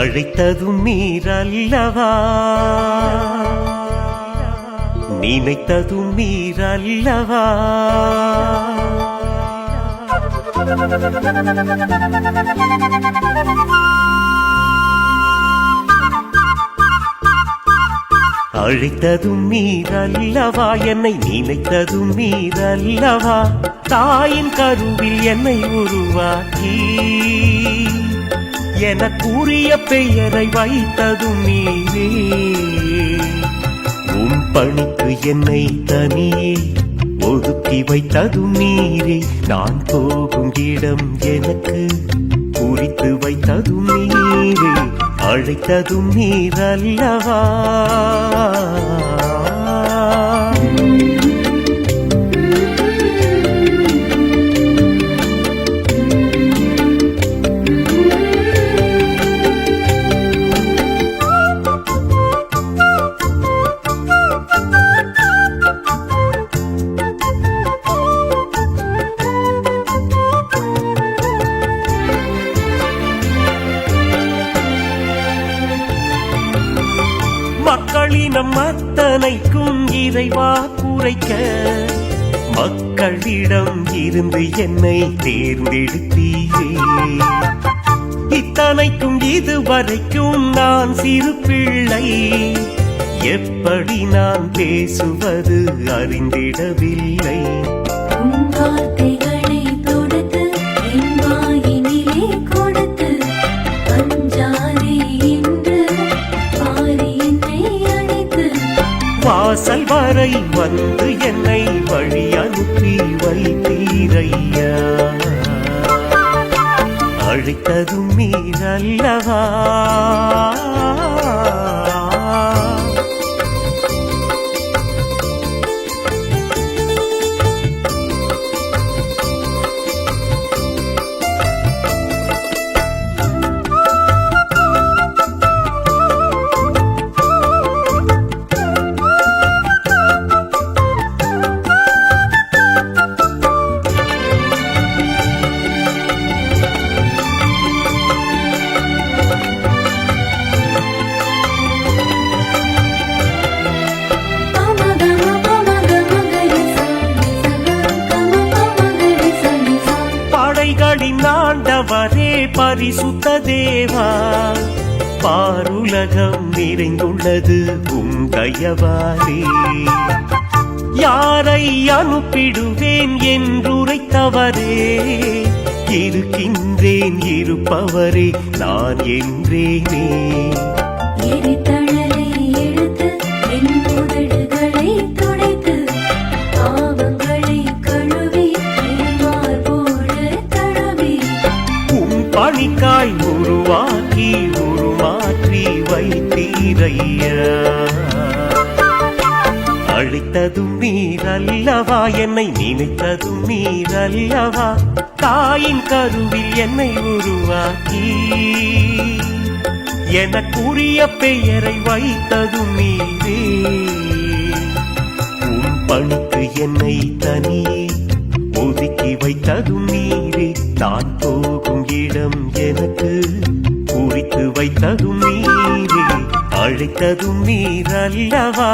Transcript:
அழைத்ததும் நீரல்லவா, நினைத்ததும் நீரல்லவா. அழைத்ததும் நீரல்லவா, என்னை நினைத்ததும் நீரல்லவா. தாயின் கருவில் என்னை உருவாக்கி எனக்குரிய பெயரை வைத்ததும் நீரே. உன் பணிக்கு என்னை தனியே ஒதுக்கி வைத்ததும் நீரே. நான் போகும் இடம் எனக்கு குறித்து வைத்ததும் நீரே. அழைத்ததும் நீரல்லவா. மக்களினம் அத்தனைக்கும் இறைவா குறைக்க மக்களிடம் இருந்து என்னை தேர்ந்தெடுத்தீரே. இத்தனைக்கும் இதுவரைக்கும் நான் சிறு பிள்ளை, எப்படி நான் பேசுவது அறிந்திடவில்லை. வாசல் வரை வந்து என்னை வழி அனுப்பி வைத்தீரையா. அழைத்ததும் நீரல்லவா. ஆண்டவரே பரிசுத்த தேவா, பாருலகம் நிறைந்துள்ளது உம் தயவாலே. யாரை அனுப்பிடுவேன் என்றுரைத்தவரே, இருக்கின்றேன் இருப்பவரே நான் என்றேனே. பணிக்காய் உருவாக்கி உருமாற்றி வைத்தீரையா. அழைத்ததும் நீரல்லவா, என்னை நினைத்ததும் நீரல்லவா. தாயின் கருவில் என்னை உருவாக்கி எனக்குரிய பெயரை வைத்ததும் நீரே. உன் பணிக்கு என்னை தனியே ஒதுக்கி வைத்ததும் நீரே. நான் போகும் இடம் எனக்கு குறித்து வைத்ததும் நீரே. அழைத்ததும் நீரல்லவா.